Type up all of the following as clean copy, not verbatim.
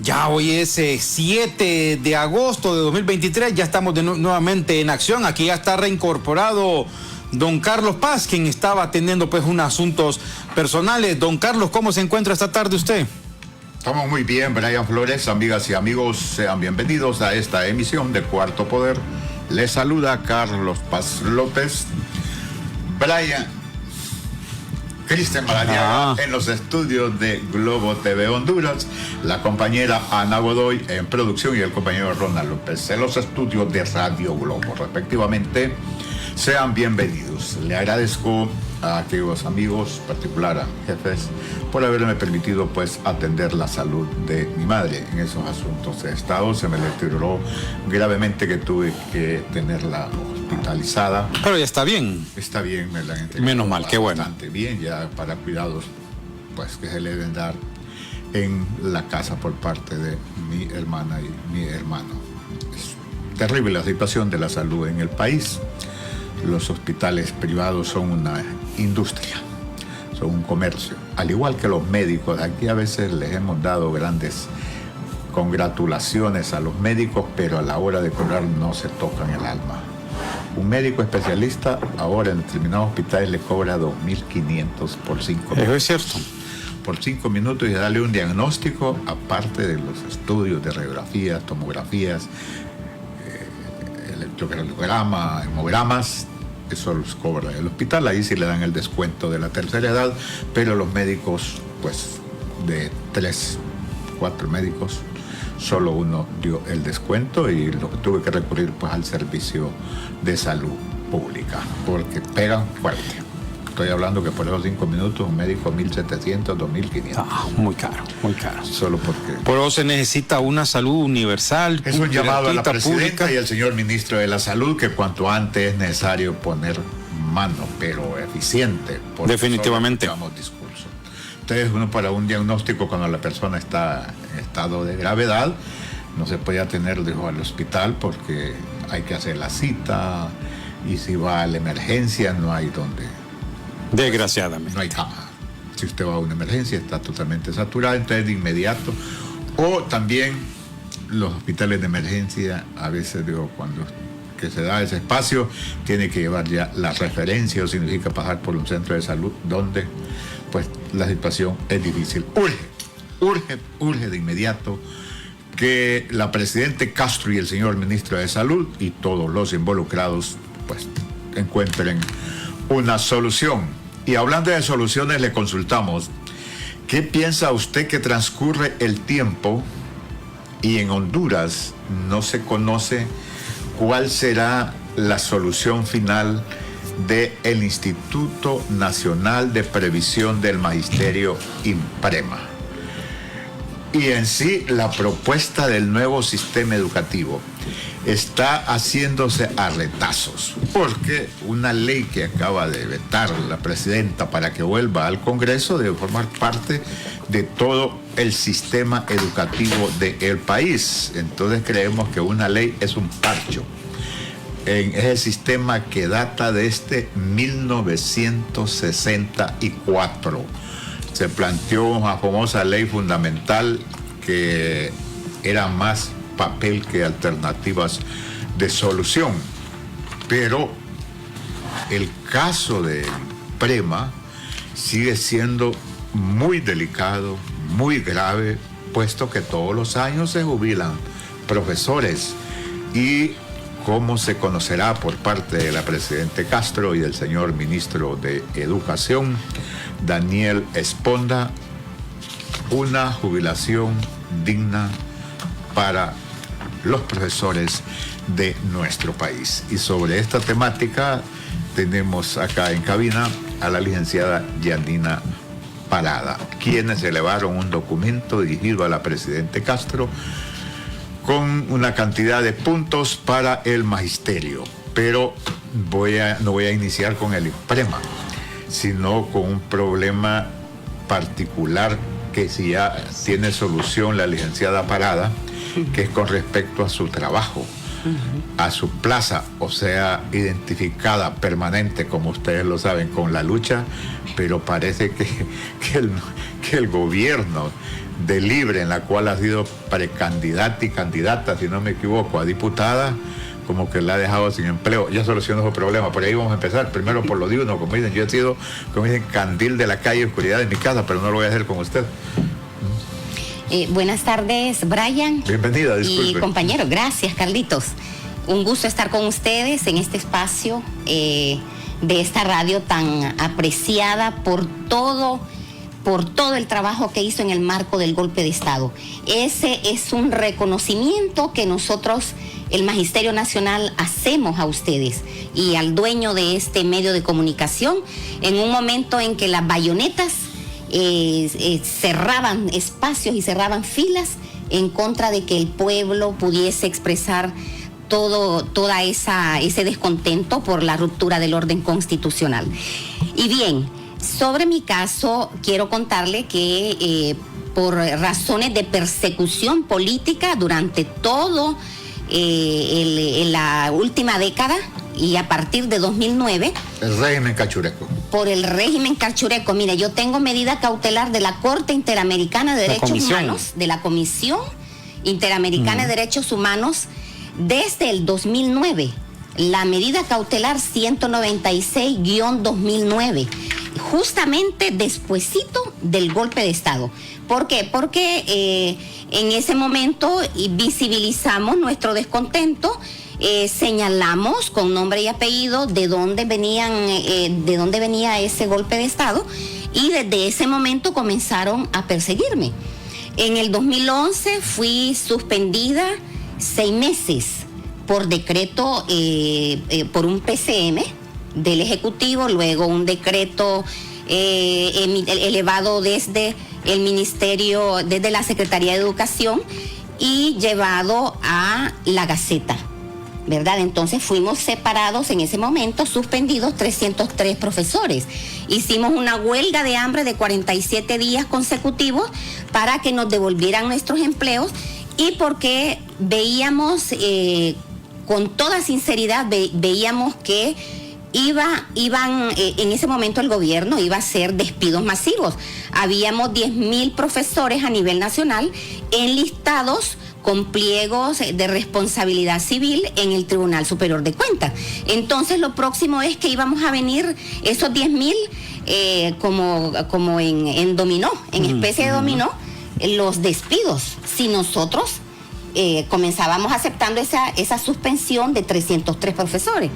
Ya hoy es 7 de agosto de 2023, ya estamos nuevamente en acción. Aquí ya está reincorporado don Carlos Paz, quien estaba atendiendo pues unos asuntos personales. Don Carlos, ¿cómo se encuentra esta tarde usted? Estamos muy bien, Brian Flores, amigas y amigos, sean bienvenidos a esta emisión de Cuarto Poder. Les saluda Carlos Paz López. Brian, Cristian Maradiaga en los estudios de Globo TV Honduras, la compañera Ana Godoy en producción y el compañero Ronald López en los estudios de Radio Globo, respectivamente. Sean bienvenidos. Le agradezco a aquellos amigos, en particular a jefes, por haberme permitido pues atender la salud de mi madre. En esos asuntos he estado, se me deterioró gravemente que tuve que tenerla hospitalizada. Pero ya está bien. Está bien, me la han entregado. Menos mal, qué bueno. Bastante bien, ya para cuidados pues que se le deben dar en la casa por parte de mi hermana y mi hermano. Es terrible la situación de la salud en el país. Los hospitales privados son una industria, son un comercio, al igual que los médicos. Aquí a veces les hemos dado grandes congratulaciones a los médicos, pero a la hora de cobrar no se tocan el alma. Un médico especialista ahora en determinados hospitales le cobra 2.500 por 5 minutos. Eso es cierto. Por 5 minutos y darle un diagnóstico, aparte de los estudios de radiografías, tomografías, electrocardiograma, hemogramas, eso los cobra el hospital. Ahí sí le dan el descuento de la tercera edad, pero los médicos, pues de 3, 4 médicos, solo uno dio el descuento y lo que tuve que recurrir pues al servicio de salud pública, porque pegan fuerte. Estoy hablando que por esos 5 minutos un médico 1.700, 2.500. Muy caro, muy caro. Solo porque... Por eso se necesita una salud universal. Es un llamado a la presidenta pública y al señor ministro de la Salud que cuanto antes es necesario poner mano, pero eficiente. Definitivamente. Discurso. Entonces, uno para un diagnóstico cuando la persona está en estado de gravedad, no se puede atender al hospital porque hay que hacer la cita y si va a la emergencia no hay donde... Desgraciadamente. No hay cama. Si usted va a una emergencia está totalmente saturada, entonces de inmediato. O también los hospitales de emergencia, a veces digo, cuando que se da ese espacio, tiene que llevar ya la referencia, o significa pasar por un centro de salud donde pues la situación es difícil. Urge de inmediato que la presidenta Castro y el señor ministro de Salud y todos los involucrados pues encuentren una solución. Y hablando de soluciones, le consultamos, ¿qué piensa usted que transcurre el tiempo y en Honduras no se conoce cuál será la solución final del Instituto Nacional de Previsión del Magisterio, INPREMA? Y en sí, la propuesta del nuevo sistema educativo está haciéndose a retazos, porque una ley que acaba de vetar la presidenta para que vuelva al Congreso debe formar parte de todo el sistema educativo del país. Entonces creemos que una ley es un parcho en ese sistema que data de 1964. Se planteó una famosa ley fundamental que era más papel que alternativas de solución. Pero el caso de INPREMA sigue siendo muy delicado, muy grave, puesto que todos los años se jubilan profesores y como se conocerá por parte de la presidenta Castro y del señor ministro de Educación, Daniel Esponda, una jubilación digna para los profesores de nuestro país. Y sobre esta temática tenemos acá en cabina a la licenciada Yanina Parada, quienes elevaron un documento dirigido a la presidenta Castro con una cantidad de puntos para el magisterio. Pero no voy a iniciar con el INPREMA, sino con un problema particular que si ya tiene solución la licenciada Parada, que es con respecto a su trabajo, a su plaza, o sea, identificada permanente, como ustedes lo saben, con la lucha, pero parece que el gobierno de Libre, en la cual ha sido precandidata y candidata, si no me equivoco, a diputada, como que la ha dejado sin empleo. Ya solucionó su problema. Por ahí vamos a empezar. Primero por lo diurno, como dicen. Yo he sido, como dicen, candil de la calle, oscuridad de mi casa, pero no lo voy a hacer con usted. Buenas tardes, Brian. Bienvenida, disculpe. Y compañeros, gracias, Carlitos. Un gusto estar con ustedes en este espacio de esta radio tan apreciada por todo el trabajo que hizo en el marco del golpe de Estado. Ese es un reconocimiento que nosotros, el Magisterio Nacional, hacemos a ustedes y al dueño de este medio de comunicación en un momento en que las bayonetas cerraban espacios y cerraban filas en contra de que el pueblo pudiese expresar toda ese descontento por la ruptura del orden constitucional. Y bien, sobre mi caso, quiero contarle que por razones de persecución política durante todo la última década y a partir de 2009... El régimen cachureco. Por el régimen cachureco. Mire, yo tengo medida cautelar de la Corte Interamericana de Derechos Humanos, de la Comisión Interamericana de Derechos Humanos, desde el 2009. La medida cautelar 196-2009, justamente despuesito del golpe de Estado. ¿Por qué? Porque en ese momento visibilizamos nuestro descontento, señalamos con nombre y apellido de dónde venía ese golpe de Estado, y desde ese momento comenzaron a perseguirme. En el 2011 fui suspendida 6 meses por decreto, por un PCM del Ejecutivo, luego un decreto elevado desde el Ministerio, desde la Secretaría de Educación y llevado a la Gaceta, ¿verdad? Entonces fuimos separados en ese momento, suspendidos 303 profesores. Hicimos una huelga de hambre de 47 días consecutivos para que nos devolvieran nuestros empleos y porque veíamos, con toda sinceridad, veíamos que iban en ese momento el gobierno iba a hacer despidos masivos. Habíamos 10.000 profesores a nivel nacional enlistados con pliegos de responsabilidad civil en el Tribunal Superior de Cuentas. Entonces lo próximo es que íbamos a venir esos 10.000 como en dominó, en especie de dominó, los despidos. Si nosotros comenzábamos aceptando esa suspensión de 303 profesores.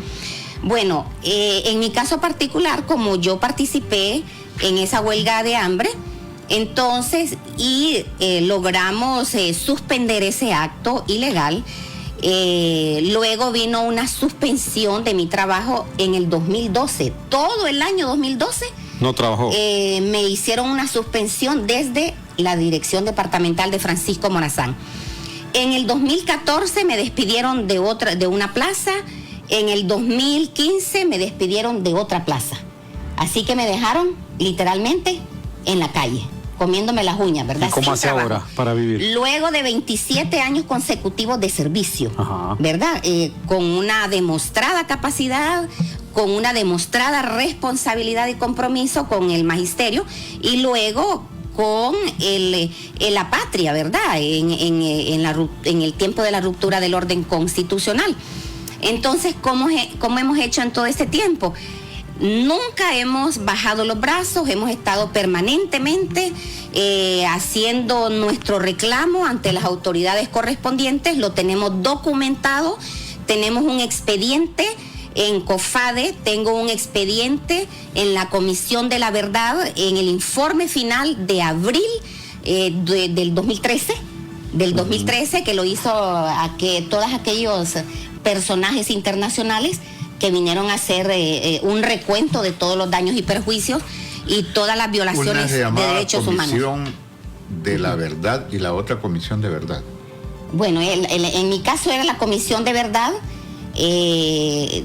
Bueno, en mi caso particular, como yo participé en esa huelga de hambre, entonces, logramos suspender ese acto ilegal. Luego vino una suspensión de mi trabajo en el 2012. Todo el año 2012 no trabajó. Me hicieron una suspensión desde la dirección departamental de Francisco Morazán. En el 2014 me despidieron de una plaza. En el 2015 me despidieron de otra plaza. Así que me dejaron literalmente en la calle, comiéndome las uñas, ¿verdad? ¿Y cómo hace ahora para vivir? Luego de 27 años consecutivos de servicio, ajá, ¿verdad? Con una demostrada capacidad, con una demostrada responsabilidad y compromiso con el magisterio, y luego con la patria, ¿verdad? En el tiempo de la ruptura del orden constitucional. Entonces, ¿cómo hemos hecho en todo este tiempo? Nunca hemos bajado los brazos, hemos estado permanentemente haciendo nuestro reclamo ante las autoridades correspondientes, lo tenemos documentado, tenemos un expediente en COFADE, tengo un expediente en la Comisión de la Verdad, en el informe final de abril del 2013, que lo hizo todos aquellos personajes internacionales que vinieron a hacer un recuento de todos los daños y perjuicios y todas las violaciones de derechos humanos. Una comisión de la verdad y la otra comisión de verdad. Bueno, en mi caso era la comisión de verdad que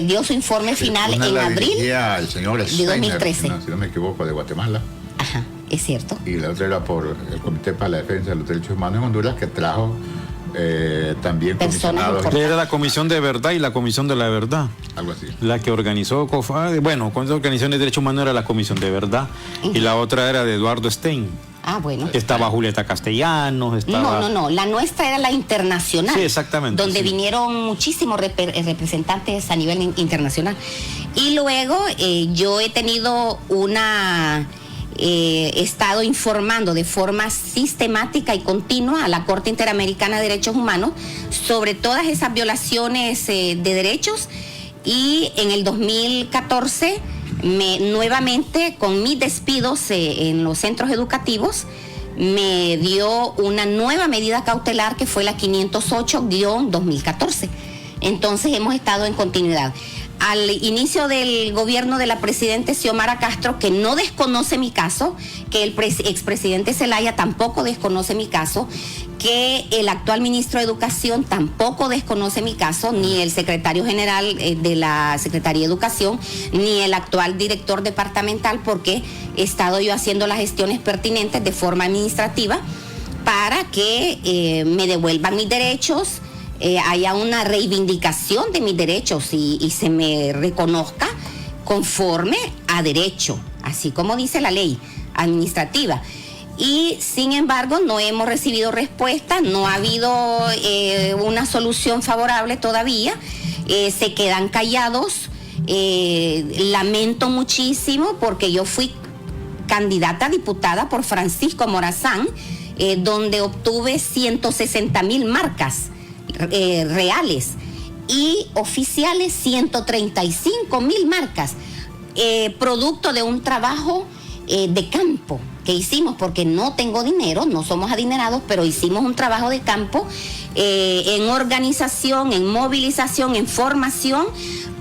dio su informe final en abril al señor de 2013. Si no me equivoco, de Guatemala. Ajá, es cierto. Y la otra era por el Comité para la Defensa de los Derechos Humanos en Honduras, que trajo también comisionados. Era la Comisión de Verdad y la Comisión de la Verdad. Algo así. La que organizó COFADE, bueno, con esa organización de derechos humanos era la Comisión de Verdad, y la otra era de Eduardo Stein. Ah, bueno. Estaba Julieta Castellanos, estaba... No, la nuestra era la internacional. Sí, exactamente. Donde sí. vinieron muchísimos representantes a nivel internacional. Y luego yo he tenido he estado informando de forma sistemática y continua a la Corte Interamericana de Derechos Humanos sobre todas esas violaciones de derechos, y en el 2014 nuevamente con mis despidos en los centros educativos me dio una nueva medida cautelar que fue la 508-2014. Entonces hemos estado en continuidad. Al inicio del gobierno de la presidenta Xiomara Castro, que no desconoce mi caso, que el expresidente Zelaya tampoco desconoce mi caso, que el actual ministro de Educación tampoco desconoce mi caso, ni el secretario general de la Secretaría de Educación, ni el actual director departamental, porque he estado yo haciendo las gestiones pertinentes de forma administrativa para que me devuelvan mis derechos, haya una reivindicación de mis derechos y se me reconozca conforme a derecho, así como dice la ley administrativa. Y sin embargo no hemos recibido respuesta, no ha habido una solución favorable todavía, se quedan callados. Lamento muchísimo porque yo fui candidata a diputada por Francisco Morazán, donde obtuve 160,000 marcas reales y oficiales 135,000 marcas, producto de un trabajo de campo que hicimos, porque no tengo dinero, no somos adinerados, pero hicimos un trabajo de campo en organización, en movilización, en formación,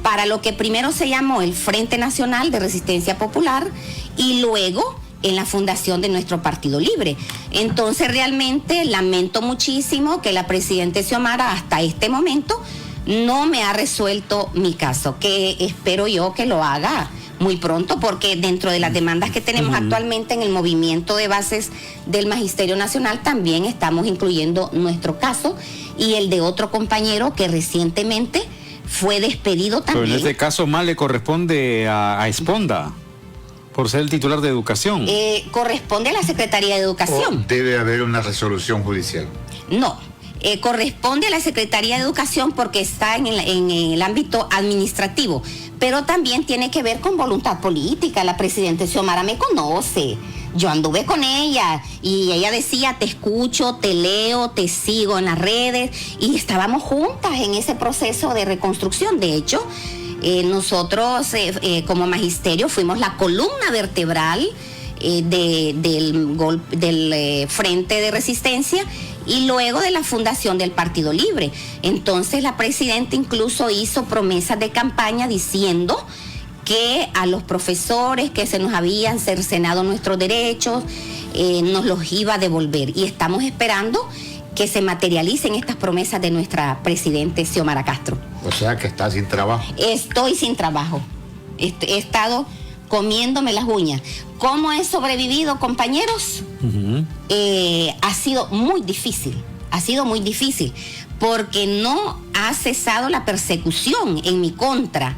para lo que primero se llamó el Frente Nacional de Resistencia Popular y luego en la fundación de nuestro Partido Libre. Entonces realmente lamento muchísimo que la presidenta Xiomara hasta este momento no me ha resuelto mi caso, que espero yo que lo haga muy pronto, porque dentro de las demandas que tenemos actualmente en el movimiento de bases del Magisterio Nacional también estamos incluyendo nuestro caso y el de otro compañero que recientemente fue despedido también. Pero en este caso más le corresponde a Esponda, por ser el titular de Educación. Corresponde a la Secretaría de Educación. ¿O debe haber una resolución judicial? No. Corresponde a la Secretaría de Educación porque está en el ámbito administrativo, pero también tiene que ver con voluntad política. La presidenta Xiomara me conoce, yo anduve con ella y ella decía: te escucho, te leo, te sigo en las redes, y estábamos juntas en ese proceso de reconstrucción. De hecho, nosotros como magisterio fuimos la columna vertebral del Frente de Resistencia y luego de la fundación del Partido Libre. Entonces la presidenta incluso hizo promesas de campaña diciendo que a los profesores que se nos habían cercenado nuestros derechos nos los iba a devolver, y estamos esperando que se materialicen estas promesas de nuestra presidenta Xiomara Castro. O sea que está sin trabajo. Estoy sin trabajo. He estado comiéndome las uñas. ¿Cómo he sobrevivido, compañeros? Ha sido muy difícil, porque no ha cesado la persecución en mi contra,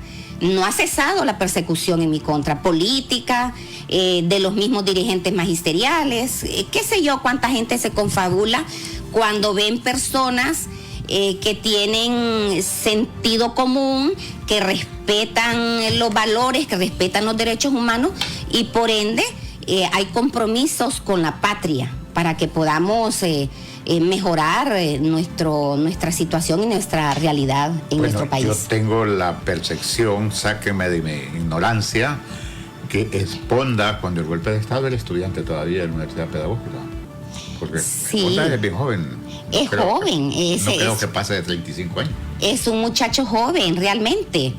política, de los mismos dirigentes magisteriales, qué sé yo, cuánta gente se confabula cuando ven personas que tienen sentido común, que respetan los valores, que respetan los derechos humanos, y por ende hay compromisos con la patria para que podamos mejorar nuestra situación y nuestra realidad en nuestro país. Yo tengo la percepción, sáquenme de mi ignorancia, que Esponda, cuando el golpe de Estado, era estudiante todavía de la Universidad Pedagógica. Porque sí, Esponda es bien joven. Es joven. No creo que pase de 35 años. Es un muchacho joven, realmente.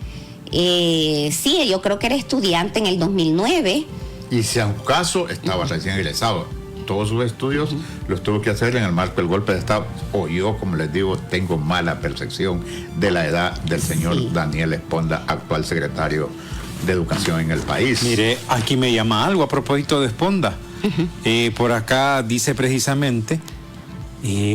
Sí, yo creo que era estudiante en el 2009. Y si a un caso estaba recién egresado, todos sus estudios los tuvo que hacer en el marco del golpe de Estado. O yo, como les digo, tengo mala percepción de la edad del señor Daniel Esponda, actual secretario de Educación en el país. Mire, aquí me llama algo a propósito de Esponda. Por acá dice precisamente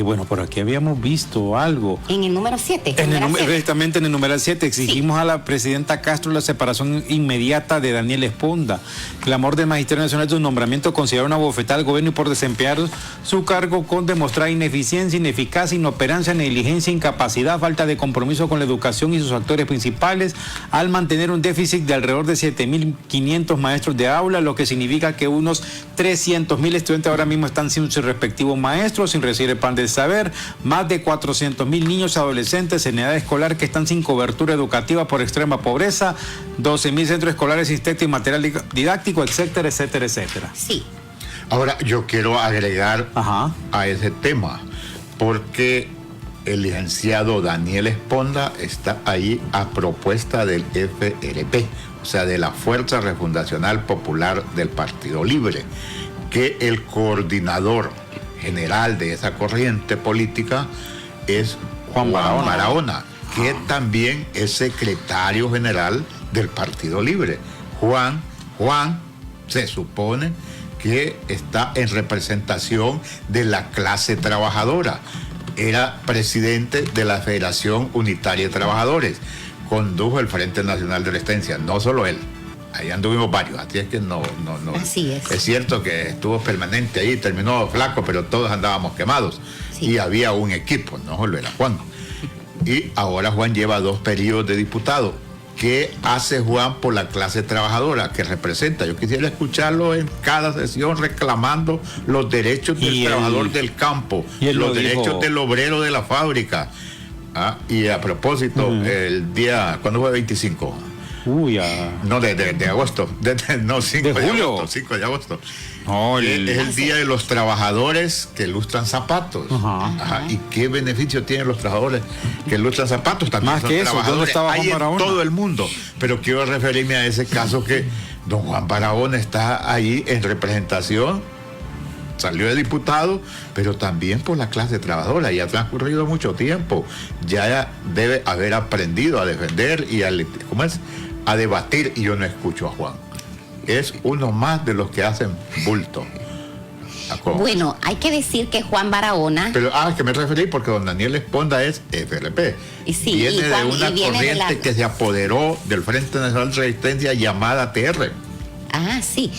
Bueno, por aquí habíamos visto algo. En el número 7. Directamente en el numeral 7, exigimos a la presidenta Castro la separación inmediata de Daniel Esponda. Clamor del Magisterio Nacional de su nombramiento considera una bofetada al gobierno y por desempeñar su cargo con demostrar ineficiencia, ineficacia, inoperancia, negligencia, incapacidad, falta de compromiso con la educación y sus actores principales, al mantener un déficit de alrededor de 7.500 maestros de aula, lo que significa que unos 300.000 estudiantes ahora mismo están sin sus respectivos maestros, sin recibir el pan del saber, más de 400.000 niños y adolescentes en edad escolar que están sin cobertura educativa por extrema pobreza, 12.000 centros escolares sin texto y material didáctico, etcétera, etcétera, etcétera. Sí. Ahora, yo quiero agregar a ese tema, porque el licenciado Daniel Esponda está ahí a propuesta del FRP, o sea, de la Fuerza Refundacional Popular del Partido Libre, que el coordinador general de esa corriente política es Juan Barahona, que también es secretario general del Partido Libre. Juan se supone que está en representación de la clase trabajadora. Era presidente de la Federación Unitaria de Trabajadores. Condujo el Frente Nacional de Resistencia, no solo él. Ahí anduvimos varios, así es que no. Así es. Es cierto que estuvo permanente ahí, terminó flaco, pero todos andábamos quemados. Sí. Y había un equipo, no solo era Juan. Y ahora Juan lleva 2 periodos de diputado. ¿Qué hace Juan por la clase trabajadora que representa? Yo quisiera escucharlo en cada sesión reclamando los derechos del trabajador del campo, los derechos del obrero de la fábrica. Y a propósito, el día, ¿cuándo fue? 25. No, de agosto. 5 de julio. 5 de agosto. Es el día de los trabajadores que lustran zapatos. ¿Y qué beneficio tienen los trabajadores que lustran zapatos? También más que eso, ¿dónde estaba Juan Barahona? En todo el mundo. Pero quiero referirme a ese caso que don Juan Barahona está ahí en representación. Salió de diputado, pero también por la clase trabajadora. Y ha transcurrido mucho tiempo. Ya debe haber aprendido a defender y a debatir. Y yo no escucho a Juan. Es uno más de los que hacen bulto. Bueno, hay que decir que Juan Barahona... Pero, que me referí porque don Daniel Esponda es FRP. Sí, viene de una corriente que se apoderó del Frente Nacional de Resistencia llamada TR. Sí.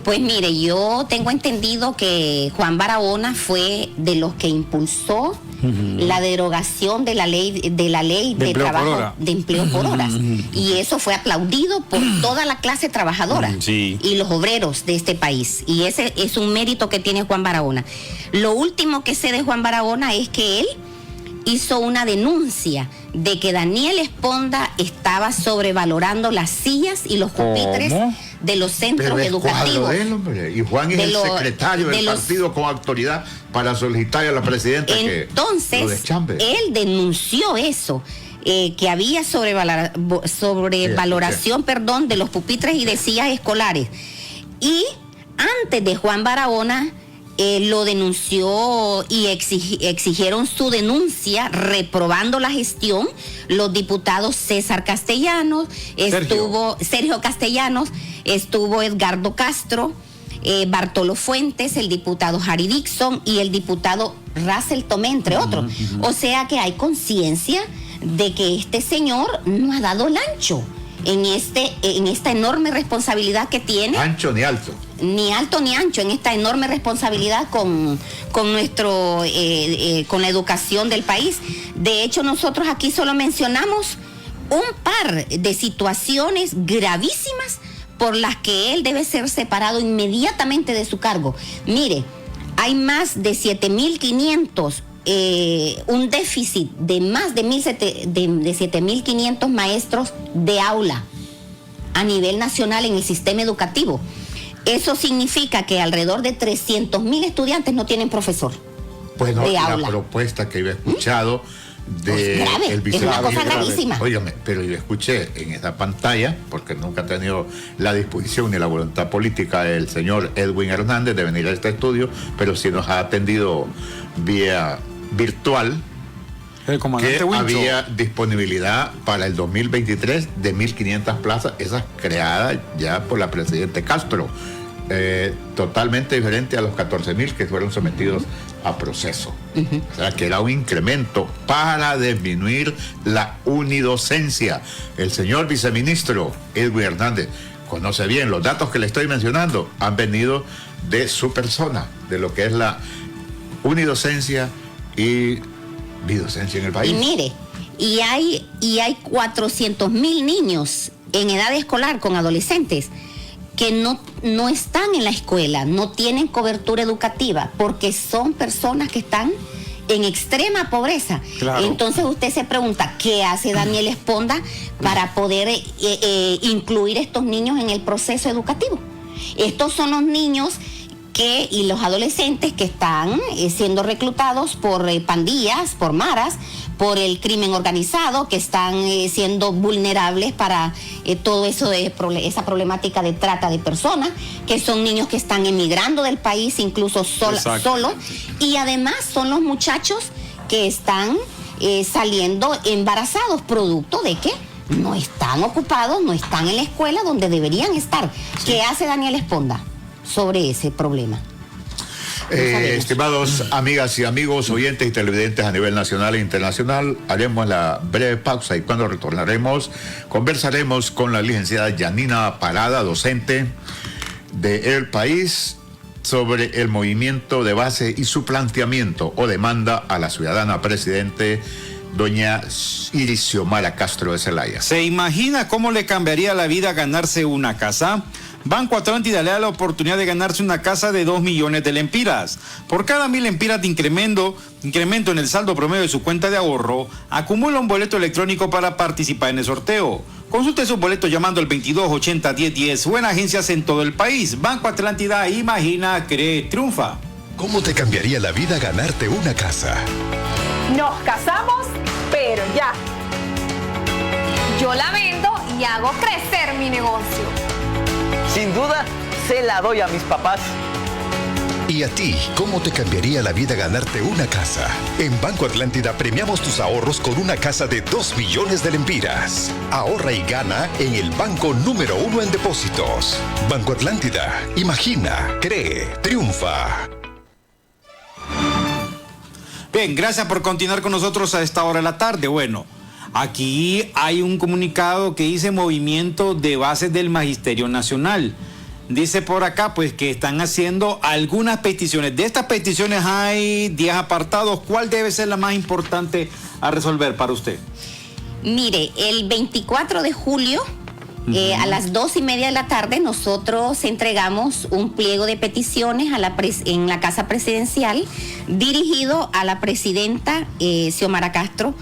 Pues mire, yo tengo entendido que Juan Barahona fue de los que impulsó la derogación de la ley de trabajo de empleo por hora. Y eso fue aplaudido por toda la clase trabajadora y los obreros de este país. Y ese es un mérito que tiene Juan Barahona. Lo último que sé de Juan Barahona es que él hizo una denuncia de que Daniel Esponda estaba sobrevalorando las sillas y los pupitres de los centros educativos. Y Juan es el secretario del partido con autoridad para solicitar a la presidenta que lo deschambe. Él denunció eso, que había sobrevaloración de los pupitres y de sillas escolares. Y antes de Juan Barahona lo denunció y exigieron su denuncia reprobando la gestión los diputados César Castellanos, Sergio Castellanos, estuvo Edgardo Castro, Bartolo Fuentes, el diputado Harry Dixon y el diputado Russell Tomé, entre otros. O sea que hay conciencia de que este señor no ha dado el ancho en esta enorme responsabilidad que tiene. Ancho ni alto. Ni alto ni ancho, en esta enorme responsabilidad con la educación del país. De hecho, nosotros aquí solo mencionamos un par de situaciones gravísimas por las que él debe ser separado inmediatamente de su cargo. Mire, hay más de 7.500 un déficit de más de 7.500 maestros de aula a nivel nacional en el sistema educativo. Eso significa que alrededor de 300.000 estudiantes no tienen profesor. Bueno, de la aula. Propuesta que yo he escuchado de grave, el es una cosa gravísima. Óigame, pero yo escuché en esa pantalla, porque nunca ha tenido la disposición ni la voluntad política del señor Edwin Hernández de venir a este estudio, pero sí nos ha atendido vía virtual, el comandante que Wincho. había disponibilidad para el 2023 de 1.500 plazas, esas creadas ya por la presidenta Castro, totalmente diferente a los 14.000 que fueron sometidos a proceso. O sea, que era un incremento para disminuir la unidocencia. El señor viceministro Edwin Hernández conoce bien los datos que le estoy mencionando, han venido de su persona, de lo que es la unidocencia y bidocencia en el país. Y mire, y hay 400,000 niños en edad escolar con adolescentes que no están en la escuela, no tienen cobertura educativa, porque son personas que están en extrema pobreza. Claro. Entonces usted se pregunta, ¿qué hace Daniel Esponda para poder incluir estos niños en el proceso educativo? Estos son los niños y los adolescentes que están siendo reclutados por pandillas, por maras, por el crimen organizado, que están siendo vulnerables para todo eso de esa problemática de trata de personas, que son niños que están emigrando del país, incluso solos, y además son los muchachos que están saliendo embarazados, producto de que no están ocupados, no están en la escuela donde deberían estar. Sí. ¿Qué hace Daniel Esponda sobre ese problema? Estimados amigas y amigos, oyentes y televidentes a nivel nacional e internacional, haremos la breve pausa y cuando retornaremos, conversaremos con la licenciada Yanina Parada, docente de El País, sobre el movimiento de base y su planteamiento o demanda a la ciudadana presidente doña Iris Xiomara Castro de Zelaya. ¿Se imagina cómo le cambiaría la vida ganarse una casa? Banco Atlántida le da la oportunidad de ganarse una casa de 2 millones de lempiras. Por cada 1,000 lempiras de incremento en el saldo promedio de su cuenta de ahorro, acumula un boleto electrónico para participar en el sorteo. Consulte sus boletos llamando al 2280-1010 o en agencias en todo el país. Banco Atlántida, imagina, cree, triunfa. ¿Cómo te cambiaría la vida ganarte una casa? Nos casamos, pero ya. Yo la vendo y hago crecer mi negocio. Sin duda, se la doy a mis papás. ¿Y a ti, cómo te cambiaría la vida ganarte una casa? En Banco Atlántida premiamos tus ahorros con una casa de 2 millones de lempiras. Ahorra y gana en el banco número 1 en depósitos. Banco Atlántida, imagina, cree, triunfa. Bien, gracias por continuar con nosotros a esta hora de la tarde. Bueno, aquí hay un comunicado que dice Movimiento de Bases del Magisterio Nacional. Dice por acá, pues, que están haciendo algunas peticiones. De estas peticiones hay 10 apartados. ¿Cuál debe ser la más importante a resolver para usted? Mire, el 24 de julio, a las 2:30 de la tarde, nosotros entregamos un pliego de peticiones en la Casa Presidencial dirigido a la presidenta Xiomara Castro.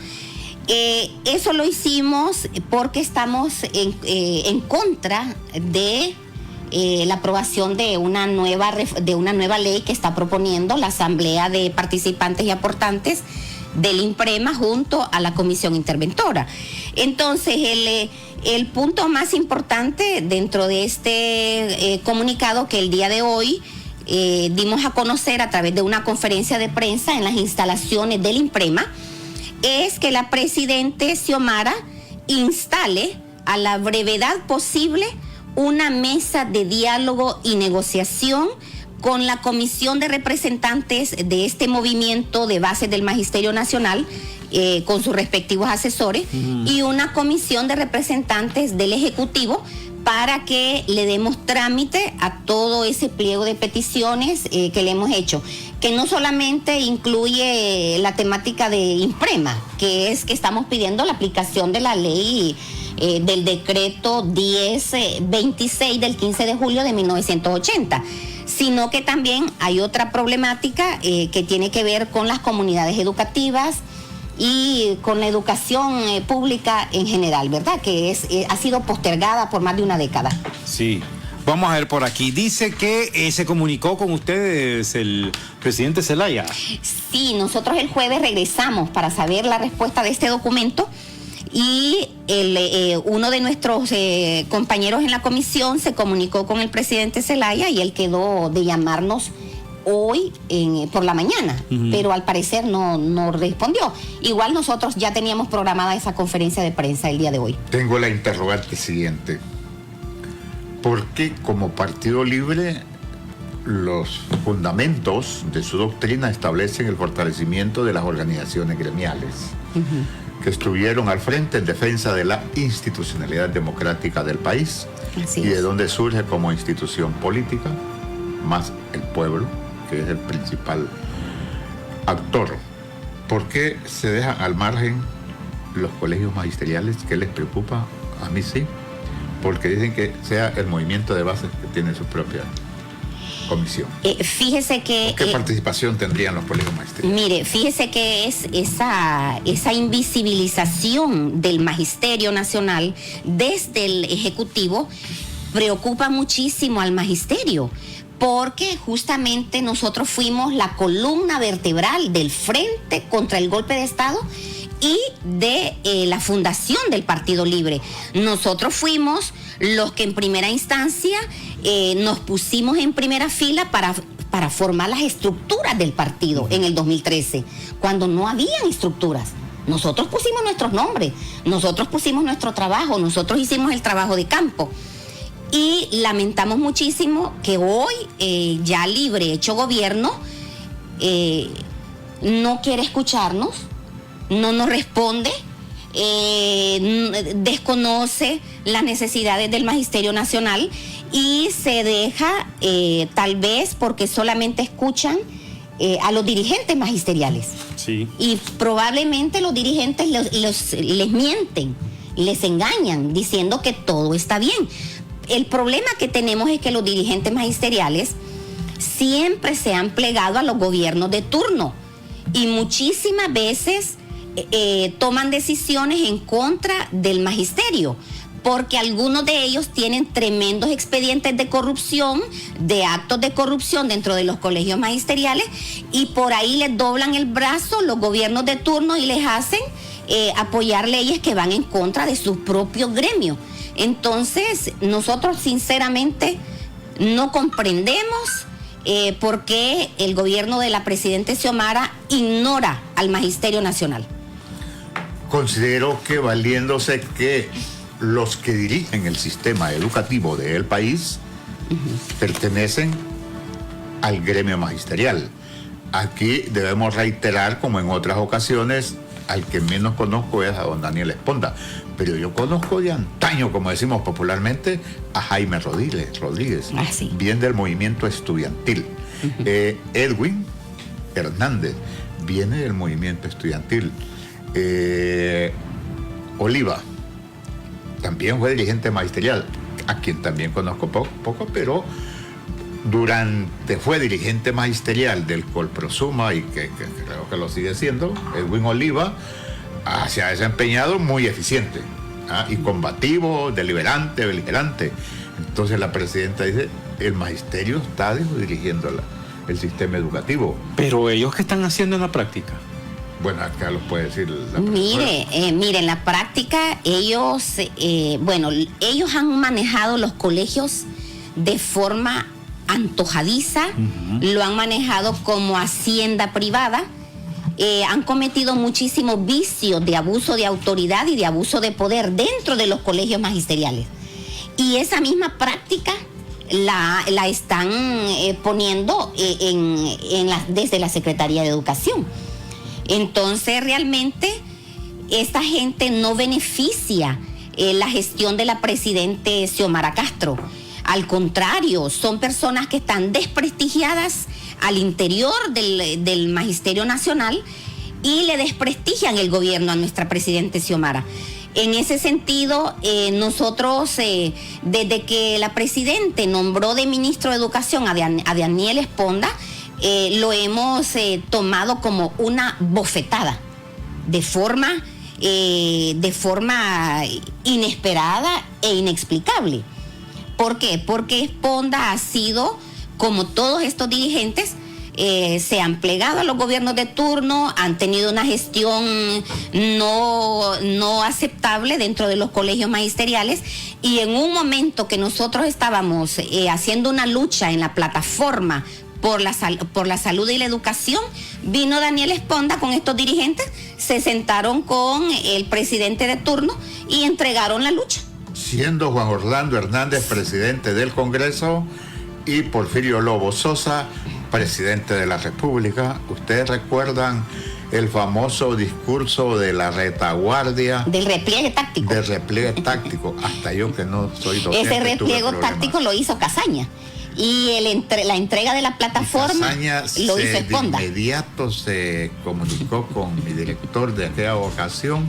Eso lo hicimos porque estamos en contra de la aprobación de una nueva ley que está proponiendo la Asamblea de Participantes y Aportantes del INPREMA junto a la Comisión Interventora. Entonces, el punto más importante dentro de este comunicado que el día de hoy dimos a conocer a través de una conferencia de prensa en las instalaciones del INPREMA es que la presidente Xiomara instale a la brevedad posible una mesa de diálogo y negociación con la Comisión de Representantes de este movimiento de bases del Magisterio Nacional, con sus respectivos asesores, y una comisión de representantes del Ejecutivo para que le demos trámite a todo ese pliego de peticiones que le hemos hecho, que no solamente incluye la temática de INPREMA, que es que estamos pidiendo la aplicación de la ley del decreto 1026 del 15 de julio de 1980, sino que también hay otra problemática que tiene que ver con las comunidades educativas y con la educación pública en general, ¿verdad? Que ha sido postergada por más de una década. Sí. Vamos a ver por aquí. Dice que se comunicó con ustedes el presidente Zelaya. Sí, nosotros el jueves regresamos para saber la respuesta de este documento y uno de nuestros compañeros en la comisión se comunicó con el presidente Zelaya y él quedó de llamarnos hoy por la mañana, pero al parecer no respondió. Igual nosotros ya teníamos programada esa conferencia de prensa el día de hoy. Tengo la interrogante siguiente. ¿Por qué como Partido Libre los fundamentos de su doctrina establecen el fortalecimiento de las organizaciones gremiales, que estuvieron al frente en defensa de la institucionalidad democrática del país. Así y de es. donde surge como institución política, más el pueblo, que es el principal actor. ¿Por qué se dejan al margen los colegios magisteriales? ¿Qué les preocupa? A mí sí, porque dicen que sea el movimiento de bases que tiene su propia comisión. Fíjese que... ¿Qué participación tendrían los colegios magisteriales? Mire, fíjese que es esa invisibilización del Magisterio Nacional desde el Ejecutivo preocupa muchísimo al Magisterio, porque justamente nosotros fuimos la columna vertebral del frente contra el golpe de Estado y de la fundación del Partido Libre. Nosotros fuimos los que en primera instancia nos pusimos en primera fila para formar las estructuras del partido en el 2013, cuando no habían estructuras. Nosotros pusimos nuestros nombres, nosotros pusimos nuestro trabajo, nosotros hicimos el trabajo de campo. Y lamentamos muchísimo que hoy, ya Libre, hecho gobierno, no quiere escucharnos, no nos responde, desconoce las necesidades del Magisterio Nacional y se deja, tal vez porque solamente escuchan a los dirigentes magisteriales. Sí. Y probablemente los dirigentes les mienten, les engañan, diciendo que todo está bien. El problema que tenemos es que los dirigentes magisteriales siempre se han plegado a los gobiernos de turno y muchísimas veces toman decisiones en contra del magisterio, porque algunos de ellos tienen tremendos expedientes de corrupción, de actos de corrupción dentro de los colegios magisteriales, y por ahí les doblan el brazo los gobiernos de turno y les hacen apoyar leyes que van en contra de sus propios gremios. Entonces, nosotros sinceramente no comprendemos por qué el gobierno de la presidenta Xiomara ignora al Magisterio Nacional. Considero que valiéndose que los que dirigen el sistema educativo del país pertenecen al gremio magisterial. Aquí debemos reiterar, como en otras ocasiones, al que menos conozco es a don Daniel Esponda, pero yo conozco de antaño, como decimos popularmente, a Jaime Rodríguez, Sí. bien del movimiento estudiantil. Edwin Hernández viene del movimiento estudiantil. Oliva también fue dirigente magisterial, a quien también conozco poco, pero fue dirigente magisterial del Colprosuma y que creo que lo sigue siendo. Edwin Oliva se ha desempeñado muy eficiente, y combativo, deliberante, beligerante. Entonces la presidenta dice, el magisterio está dirigiendo el sistema educativo. Pero ellos, ¿qué están haciendo en la práctica? Bueno, acá lo puede decir la Mire, en la práctica ellos han manejado los colegios de forma antojadiza, lo han manejado como hacienda privada, han cometido muchísimos vicios de abuso de autoridad y de abuso de poder dentro de los colegios magisteriales. Y esa misma práctica la están poniendo desde la Secretaría de Educación. Entonces, realmente, esta gente no beneficia la gestión de la presidenta Xiomara Castro. Al contrario, son personas que están desprestigiadas al interior del Magisterio Nacional y le desprestigian el gobierno a nuestra presidenta Xiomara. En ese sentido, nosotros, desde que la presidenta nombró de ministro de Educación a Daniel Esponda, lo hemos tomado como una bofetada de forma inesperada e inexplicable. ¿Por qué? Porque Esponda ha sido, como todos estos dirigentes, se han plegado a los gobiernos de turno, han tenido una gestión no aceptable dentro de los colegios magisteriales, y en un momento que nosotros estábamos haciendo una lucha en la plataforma por la salud y la educación, vino Daniel Esponda con estos dirigentes, se sentaron con el presidente de turno y entregaron la lucha. Siendo Juan Orlando Hernández presidente del Congreso y Porfirio Lobo Sosa, presidente de la República. ¿Ustedes recuerdan el famoso discurso de la retaguardia? Del repliegue táctico. Del repliegue táctico. Hasta yo que no soy docente. Ese repliegue táctico lo hizo Casaña. Y la entrega de la plataforma Casaña lo hizo Esponda. De inmediato se comunicó con mi director de aquella ocasión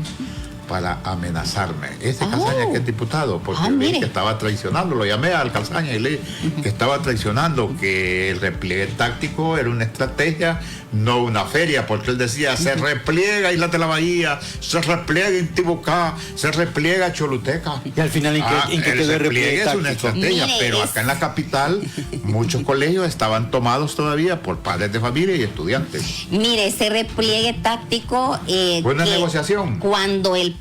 para amenazarme. Casaña, que es diputado, porque vi que estaba traicionando, lo llamé al Casaña y le dije que estaba traicionando, que el repliegue táctico era una estrategia, no una feria, porque él decía, se repliega Islas de la Bahía, se repliega Intibucá, se repliega Choluteca. Y al final, ¿en qué quedó el repliegue táctico? Es una estrategia, pero acá en la capital muchos colegios estaban tomados todavía por padres de familia y estudiantes. Mire, ese repliegue táctico... fue una negociación. Cuando el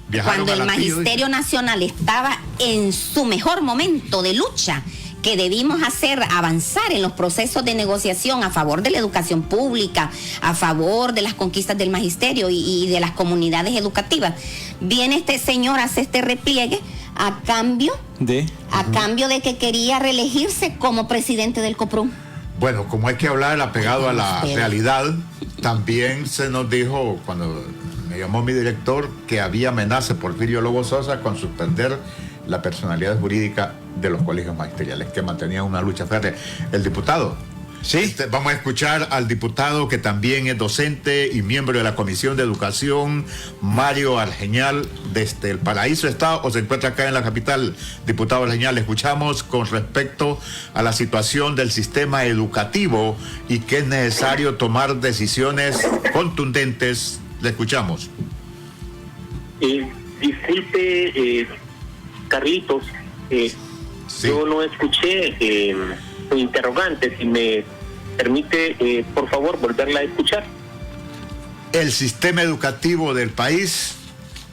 Magisterio Nacional estaba en su mejor momento de lucha, que debimos hacer avanzar en los procesos de negociación a favor de la educación pública, a favor de las conquistas del magisterio y de las comunidades educativas. Viene este señor, hace este repliegue a cambio de que quería reelegirse como presidente del COPRUM. Bueno, como hay que hablar apegado a la realidad, también se nos dijo, cuando me llamó mi director, que había amenaza por Porfirio Lobo Sosa con suspender la personalidad jurídica de los colegios magisteriales, que mantenían una lucha férrea. El diputado. Sí. Vamos a escuchar al diputado que también es docente y miembro de la Comisión de Educación, Mario Argeñal, desde el Paraíso Estado, o se encuentra acá en la capital. Diputado Argeñal, escuchamos con respecto a la situación del sistema educativo y que es necesario tomar decisiones contundentes. Le escuchamos. Disculpe, Carlitos, sí. Yo no escuché su interrogante. Si me permite, por favor, volverla a escuchar. El sistema educativo del país,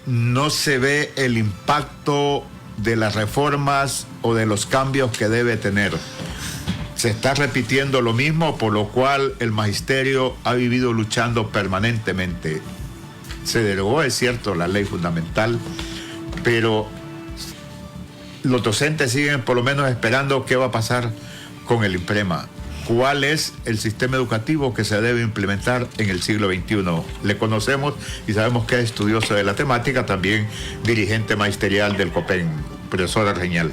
no se ve el impacto de las reformas o de los cambios que debe tener. Se está repitiendo lo mismo, por lo cual el magisterio ha vivido luchando permanentemente. Se derogó, es cierto, la ley fundamental, pero los docentes siguen por lo menos esperando qué va a pasar con el IMPREMA. ¿Cuál es el sistema educativo que se debe implementar en el siglo XXI? Le conocemos y sabemos que es estudioso de la temática, también dirigente magisterial del COPEN, profesor Argeñal.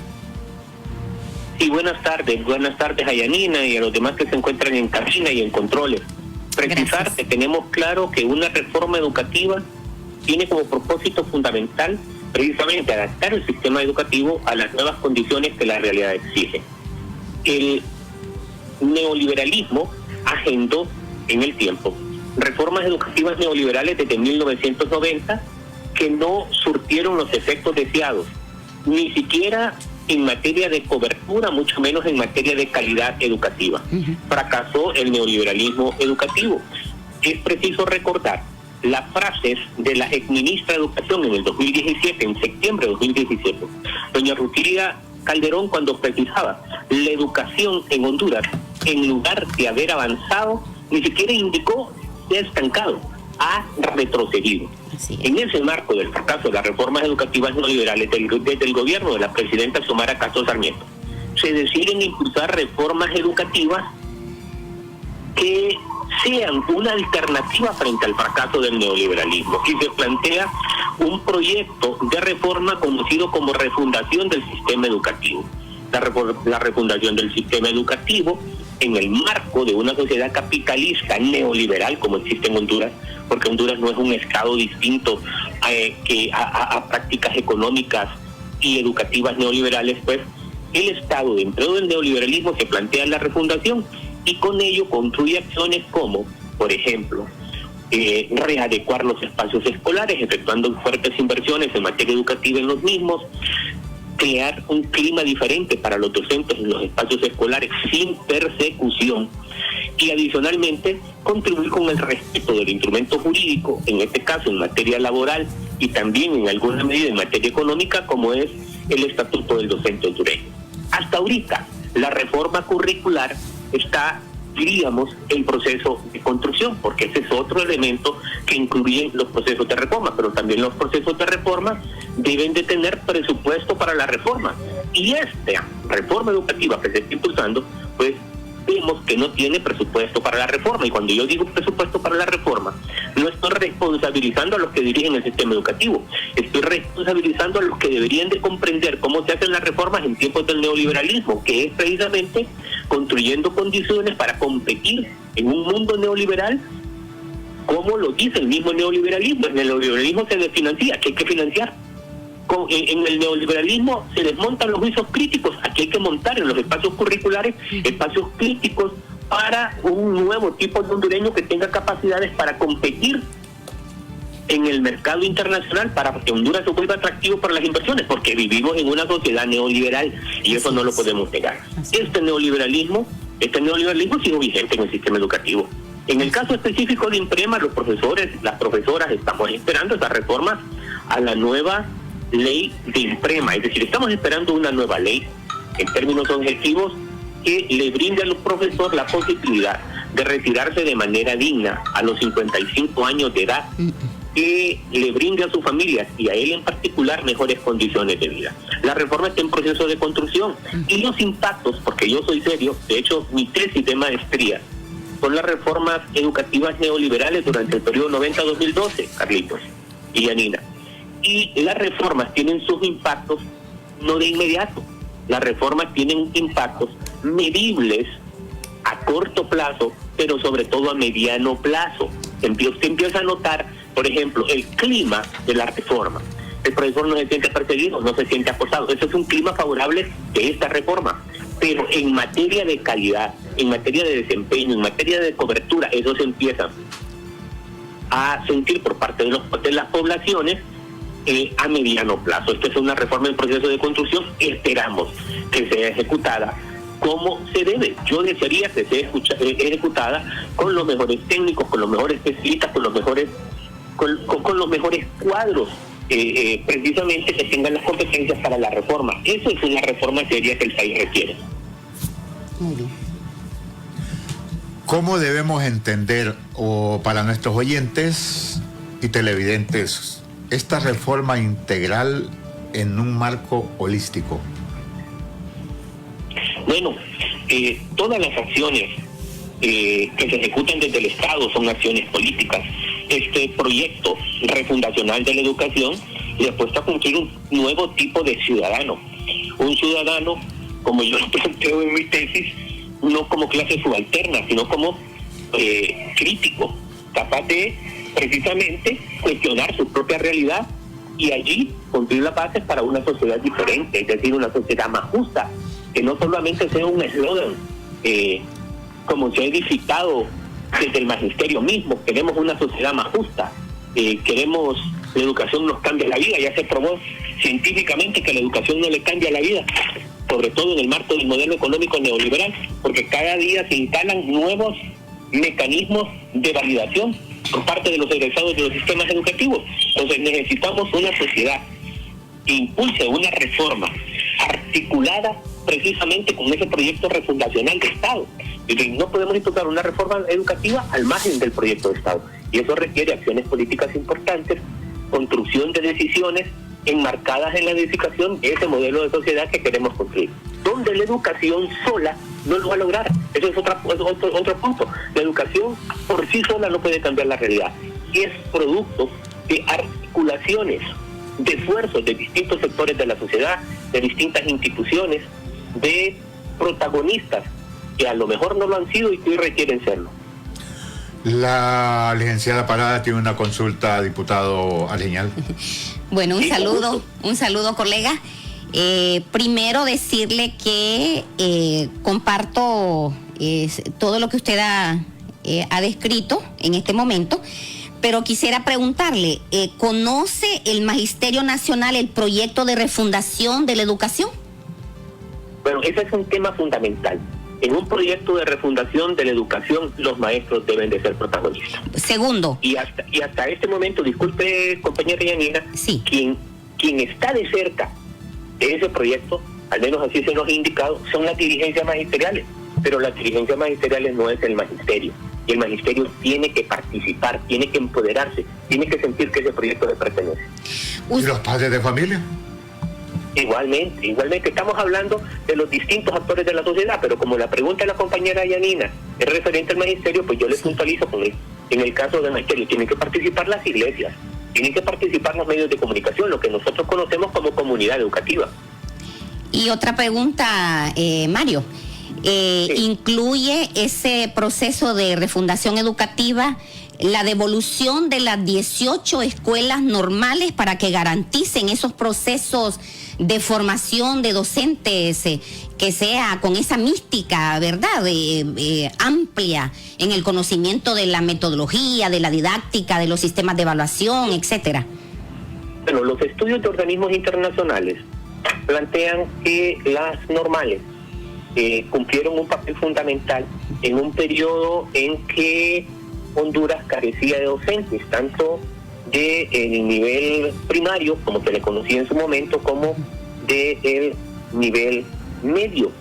Sí, buenas tardes a Yanina y a los demás que se encuentran en cabina y en controles. Precisar que tenemos claro que una reforma educativa tiene como propósito fundamental precisamente adaptar el sistema educativo a las nuevas condiciones que la realidad exige. El neoliberalismo agendó en el tiempo reformas educativas neoliberales desde 1990 que no surtieron los efectos deseados, ni siquiera en materia de cobertura, mucho menos en materia de calidad educativa. Fracasó el neoliberalismo educativo. Es preciso recordar las frases de la exministra de Educación en el 2017, en septiembre de 2017, doña Rutilio Calderón, cuando precisaba: la educación en Honduras, en lugar de haber avanzado, ni siquiera indicó se ha estancado, ha retrocedido. En ese marco del fracaso de las reformas educativas neoliberales desde el gobierno de la presidenta Xiomara Castro Sarmiento, se deciden impulsar reformas educativas que sean una alternativa frente al fracaso del neoliberalismo, y se plantea un proyecto de reforma conocido como refundación del sistema educativo. La refundación del sistema educativo en el marco de una sociedad capitalista neoliberal como existe en Honduras, porque Honduras no es un estado distinto a prácticas económicas y educativas neoliberales. Pues el Estado, dentro del neoliberalismo, se plantea la refundación y con ello construye acciones como, por ejemplo, readecuar los espacios escolares, efectuando fuertes inversiones en materia educativa en los mismos, crear un clima diferente para los docentes en los espacios escolares sin persecución, y adicionalmente contribuir con el respeto del instrumento jurídico, en este caso en materia laboral y también en alguna medida en materia económica, como es el Estatuto del Docente Hondureño. Hasta ahorita, la reforma curricular está, diríamos, en proceso de construcción, porque ese es otro elemento que incluyen los procesos de reforma, pero también los procesos de reforma deben de tener presupuesto para la reforma. Y esta reforma educativa que se está impulsando, pues vemos que no tiene presupuesto para la reforma. Y cuando yo digo presupuesto para la reforma, no estoy responsabilizando a los que dirigen el sistema educativo, estoy responsabilizando a los que deberían de comprender cómo se hacen las reformas en tiempos del neoliberalismo, que es precisamente construyendo condiciones para competir en un mundo neoliberal, como lo dice el mismo neoliberalismo. En el neoliberalismo se desfinancia, que hay que financiar. En el neoliberalismo se desmontan los juicios críticos, aquí hay que montar en los espacios curriculares espacios críticos para un nuevo tipo de hondureño que tenga capacidades para competir en el mercado internacional, para que Honduras se vuelva atractivo para las inversiones, porque vivimos en una sociedad neoliberal y eso no lo podemos negar. Este neoliberalismo sigue vigente en el sistema educativo. En el caso específico de INPREMA, los profesores, las profesoras, estamos esperando esas reformas a la nueva ley de INPREMA, es decir, estamos esperando una nueva ley en términos objetivos que le brinde a los profesores la posibilidad de retirarse de manera digna a los 55 años de edad, que le brinde a sus familias y a él en particular mejores condiciones de vida. La reforma está en proceso de construcción y los impactos, porque yo soy serio, de hecho mi tesis de maestría son las reformas educativas neoliberales durante el periodo 90-2012, Carlitos y Yanina. Y las reformas tienen sus impactos no de inmediato. Las reformas tienen impactos medibles a corto plazo, pero sobre todo a mediano plazo. Usted empieza a notar, por ejemplo, el clima de la reforma. El profesor no se siente perseguido, no se siente acosado. Eso es un clima favorable de esta reforma. Pero en materia de calidad, en materia de desempeño, en materia de cobertura, eso se empieza a sentir por parte de las poblaciones a mediano plazo. Esto es una reforma en proceso de construcción. Esperamos que sea ejecutada como se debe. Yo desearía que sea ejecutada con los mejores técnicos, con los mejores especialistas, con los mejores cuadros, precisamente que tengan las competencias para la reforma. Eso es una reforma seria que el país requiere. Muy bien. ¿Cómo debemos entender, o para nuestros oyentes y televidentes, esta reforma integral en un marco holístico? Bueno, todas las acciones que se ejecutan desde el Estado son acciones políticas. Este proyecto refundacional de la educación le apuesta a construir un nuevo tipo de ciudadano. Un ciudadano, como yo lo planteo en mi tesis, no como clase subalterna, sino como crítico, capaz de precisamente cuestionar su propia realidad y allí construir las bases para una sociedad diferente, es decir, una sociedad más justa, que no solamente sea un eslogan como se ha edificado desde el magisterio mismo. Queremos una sociedad más justa, queremos la educación nos cambia la vida. Ya se probó científicamente que la educación no le cambia la vida, sobre todo en el marco del modelo económico neoliberal, porque cada día se instalan nuevos mecanismos de validación por parte de los egresados de los sistemas educativos. Entonces necesitamos una sociedad que impulse una reforma articulada precisamente con ese proyecto refundacional de Estado. Y no podemos impulsar una reforma educativa al margen del proyecto de Estado. Y eso requiere acciones políticas importantes, construcción de decisiones enmarcadas en la edificación de ese modelo de sociedad que queremos construir, donde la educación sola no lo va a lograr. Eso es otro punto. La educación por sí sola no puede cambiar la realidad. Y es producto de articulaciones, de esfuerzos de distintos sectores de la sociedad, de distintas instituciones, de protagonistas que a lo mejor no lo han sido y que hoy requieren serlo. La licenciada Parada tiene una consulta, diputado Arseñal. Bueno, un saludo, colega. Primero decirle que comparto todo lo que usted ha descrito en este momento, pero quisiera preguntarle, ¿conoce el Magisterio Nacional el proyecto de refundación de la educación? Bueno, ese es un tema fundamental. En un proyecto de refundación de la educación, los maestros deben de ser protagonistas. Segundo. Y hasta este momento, disculpe, compañera Yanina, sí, quien está de cerca de ese proyecto, al menos así se nos ha indicado, son las dirigencias magisteriales. Pero las dirigencias magisteriales no es el magisterio. Y el magisterio tiene que participar, tiene que empoderarse, tiene que sentir que ese proyecto le pertenece. ¿Y los padres de familia? Igualmente, estamos hablando de los distintos actores de la sociedad, pero como la pregunta de la compañera Yanina es referente al magisterio, pues yo le puntualizo con él. En el caso del magisterio tienen que participar las iglesias, tienen que participar los medios de comunicación, lo que nosotros conocemos como comunidad educativa. Y otra pregunta, Mario, Sí. ¿incluye ese proceso de refundación educativa la devolución de las 18 escuelas normales para que garanticen esos procesos de formación de docentes que sea con esa mística, ¿verdad? Amplia en el conocimiento de la metodología, de la didáctica, de los sistemas de evaluación, etcétera? Bueno, los estudios de organismos internacionales plantean que las normales cumplieron un papel fundamental en un periodo en que Honduras carecía de docentes, tanto del nivel primario, como se le conocía en su momento, como del nivel medio.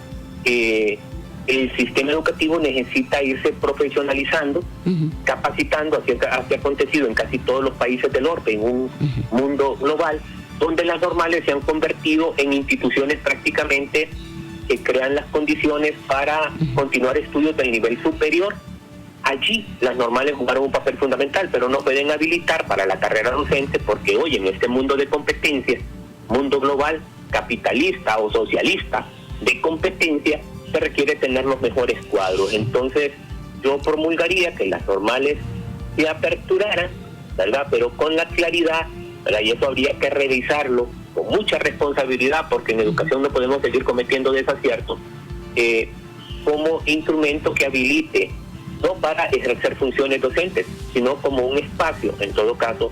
El sistema educativo necesita irse profesionalizando, capacitando, así ha acontecido en casi todos los países del orbe, en un mundo global, donde las normales se han convertido en instituciones prácticamente que crean las condiciones para continuar estudios del nivel superior. Allí las normales jugaron un papel fundamental, pero no pueden habilitar para la carrera docente porque hoy en este mundo de competencia, mundo global, capitalista o socialista de competencia, se requiere tener los mejores cuadros. Entonces yo promulgaría que las normales se aperturaran, ¿verdad? Pero con la claridad, ¿verdad? Y eso habría que revisarlo con mucha responsabilidad, porque en educación no podemos seguir cometiendo desaciertos, como instrumento que habilite no para ejercer funciones docentes, sino como un espacio, en todo caso,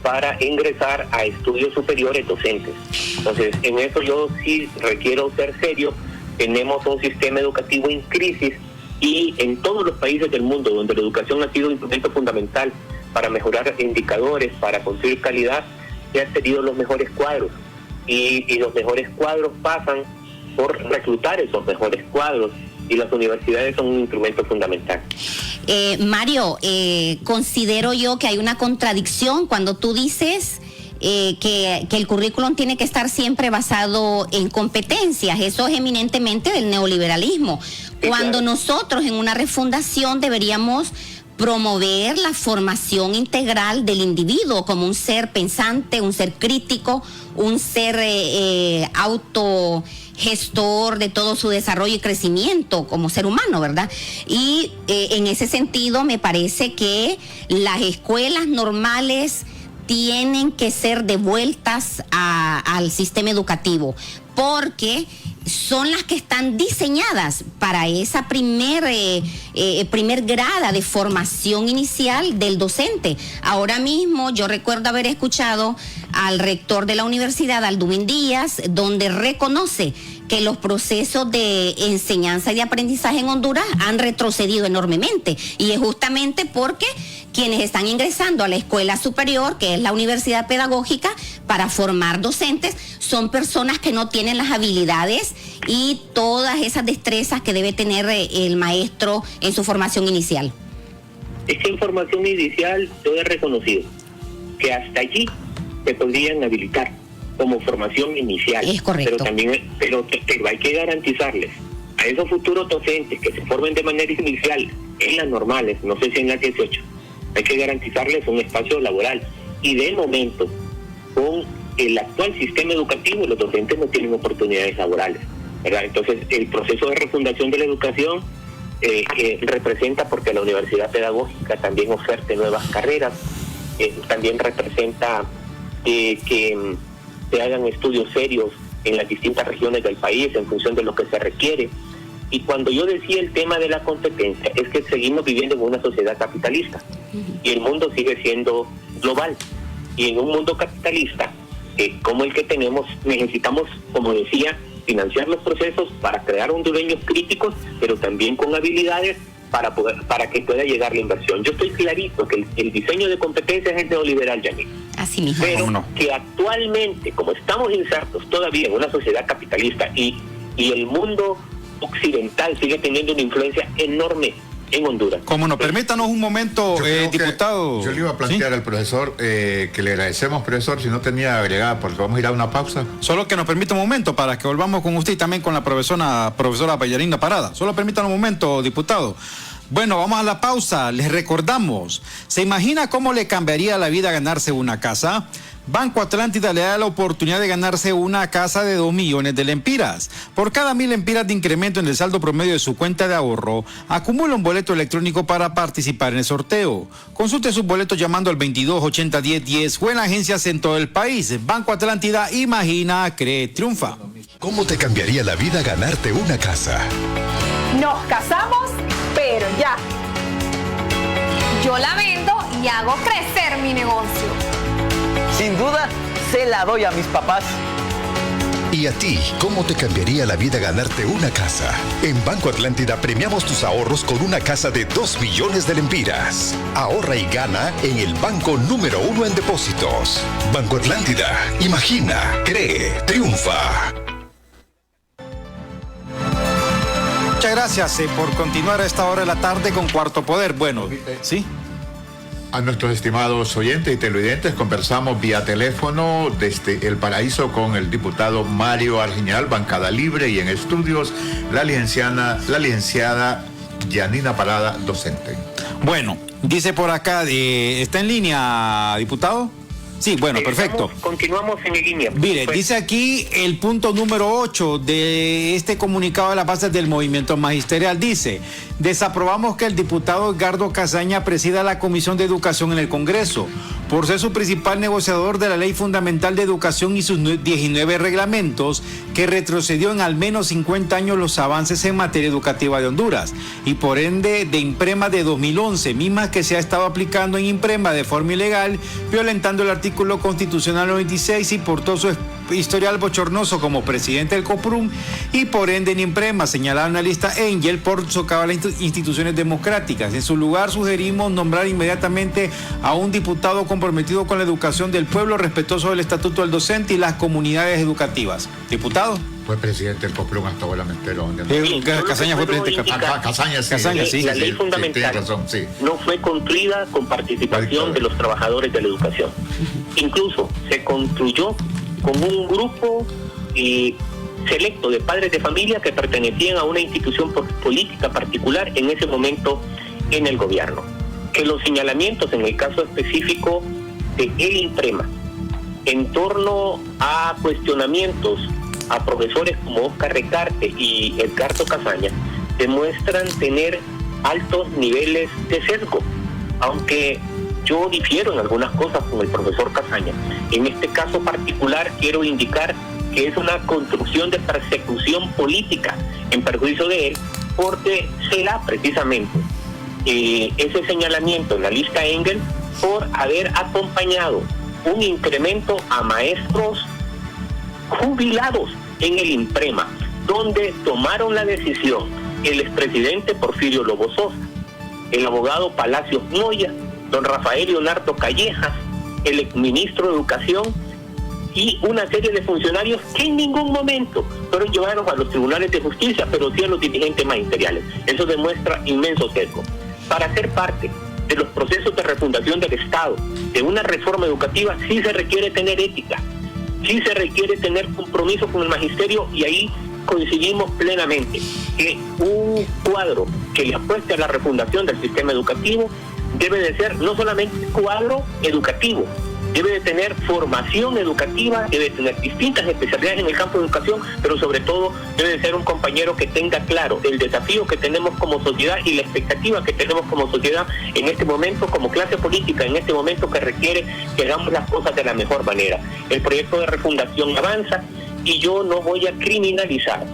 para ingresar a estudios superiores docentes. Entonces, en eso yo sí requiero ser serio. Tenemos un sistema educativo en crisis y en todos los países del mundo donde la educación ha sido un instrumento fundamental para mejorar indicadores, para construir calidad, se han tenido los mejores cuadros. Y los mejores cuadros pasan por reclutar esos mejores cuadros, y las universidades son un instrumento fundamental. Mario, considero yo que hay una contradicción cuando tú dices que el currículum tiene que estar siempre basado en competencias. Eso es eminentemente del neoliberalismo. Sí, cuando claro. Nosotros en una refundación deberíamos promover la formación integral del individuo como un ser pensante, un ser crítico, un ser autogestor de todo su desarrollo y crecimiento como ser humano, ¿verdad? Y en ese sentido me parece que las escuelas normales tienen que ser devueltas al sistema educativo, porque son las que están diseñadas para esa primer grada de formación inicial del docente. Ahora mismo yo recuerdo haber escuchado al rector de la universidad, Aldumín Díaz, donde reconoce que los procesos de enseñanza y de aprendizaje en Honduras han retrocedido enormemente, y es justamente porque quienes están ingresando a la escuela superior, que es la universidad pedagógica, para formar docentes, son personas que no tienen las habilidades y todas esas destrezas que debe tener el maestro en su formación inicial. Esta información inicial yo he reconocido que hasta allí se podrían habilitar como formación inicial. Es correcto. Pero también pero hay que garantizarles a esos futuros docentes que se formen de manera inicial en las normales, no sé si en las 18, hay que garantizarles un espacio laboral. Y de momento, con el actual sistema educativo, los docentes no tienen oportunidades laborales, ¿verdad? Entonces, el proceso de refundación de la educación representa, porque la universidad pedagógica también oferte nuevas carreras, también representa que se hagan estudios serios en las distintas regiones del país en función de lo que se requiere. Y cuando yo decía el tema de la competencia, es que seguimos viviendo en una sociedad capitalista y el mundo sigue siendo global. Y en un mundo capitalista como el que tenemos, necesitamos, como decía, financiar los procesos para crear hondureños críticos, pero también con habilidades para que pueda llegar la inversión. Yo estoy clarito que el diseño de competencias es neoliberal, Yanni. Así mismo. Pero no. que actualmente, como estamos insertos todavía en una sociedad capitalista y el mundo occidental sigue teniendo una influencia enorme en Honduras. Como nos permítanos un momento, diputado. Yo le iba a plantear ¿sí? al profesor que le agradecemos, profesor, si no tenía agregada, porque vamos a ir a una pausa. Solo que nos permita un momento para que volvamos con usted y también con la profesora Bayarina Parada. Solo permítanos un momento, diputado. Bueno, vamos a la pausa. Les recordamos, ¿se imagina cómo le cambiaría la vida ganarse una casa? Banco Atlántida le da la oportunidad de ganarse una casa de 2 millones de lempiras. Por cada 1,000 lempiras de incremento en el saldo promedio de su cuenta de ahorro, acumula un boleto electrónico para participar en el sorteo. Consulte sus boletos llamando al 2280-1010 o en agencias en todo el país. Banco Atlántida, imagina, cree, triunfa. ¿Cómo te cambiaría la vida ganarte una casa? Nos casamos, pero ya. Yo la vendo y hago crecer mi negocio. Sin duda, se la doy a mis papás. ¿Y a ti, cómo te cambiaría la vida ganarte una casa? En Banco Atlántida premiamos tus ahorros con una casa de 2 millones de lempiras. Ahorra y gana en el banco número 1 en depósitos. Banco Atlántida, imagina, cree, triunfa. Muchas gracias por continuar a esta hora de la tarde con Cuarto Poder. Bueno, ¿sí? A nuestros estimados oyentes y televidentes, conversamos vía teléfono desde El Paraíso con el diputado Mario Argiñal, bancada libre, y en estudios la licenciada Yanina Parada, docente. Bueno, dice por acá, ¿está en línea, diputado? Sí, bueno, perfecto. Continuamos en línea. Mire, dice aquí el punto número 8 de este comunicado de las bases del movimiento magisterial. Dice, desaprobamos que el diputado Edgardo Casaña presida la Comisión de Educación en el Congreso, por ser su principal negociador de la Ley Fundamental de Educación y sus 19 reglamentos, que retrocedió en al menos 50 años los avances en materia educativa de Honduras, y por ende de IMPREMA de 2011, misma que se ha estado aplicando en IMPREMA de forma ilegal, violentando el artículo constitucional 96 y por todo su historial bochornoso como presidente del COPRUM, y por ende en IMPREMA señalada en la lista Engel por socavar las instituciones democráticas. En su lugar sugerimos nombrar inmediatamente a un diputado comprometido con la educación del pueblo, respetuoso del estatuto del docente y las comunidades educativas. Diputado. Fue presidente del COPRUM hasta ahora, me entero. Casaña fue presidente del Casaña, sí. Casaña, sí. La ley fundamental razón, sí. no fue cumplida con participación de los trabajadores de la educación. Incluso se construyó con un grupo selecto de padres de familia que pertenecían a una institución política particular en ese momento en el gobierno. Que los señalamientos en el caso específico de el IMPREMA en torno a cuestionamientos a profesores como Oscar Recarte y Edgardo Casaña demuestran tener altos niveles de sesgo, aunque yo difiero en algunas cosas con el profesor Casaña. En este caso particular quiero indicar que es una construcción de persecución política en perjuicio de él, porque se da precisamente ese señalamiento en la lista Engel por haber acompañado un incremento a maestros jubilados en el IMPREMA, donde tomaron la decisión el expresidente Porfirio Lobo Sosa, el abogado Palacios Moya, don Rafael Leonardo Callejas, el exministro de Educación y una serie de funcionarios que en ningún momento fueron llevados a los tribunales de justicia, pero sí a los dirigentes magisteriales. Eso demuestra inmenso sesgo. Para ser parte de los procesos de refundación del Estado, de una reforma educativa, sí se requiere tener ética, sí se requiere tener compromiso con el magisterio, y ahí coincidimos plenamente que un cuadro que le apueste a la refundación del sistema educativo debe de ser no solamente cuadro educativo, debe de tener formación educativa, debe de tener distintas especialidades en el campo de educación, pero sobre todo debe de ser un compañero que tenga claro el desafío que tenemos como sociedad y la expectativa que tenemos como sociedad en este momento, como clase política en este momento, que requiere que hagamos las cosas de la mejor manera. El proyecto de refundación avanza y yo no voy a criminalizar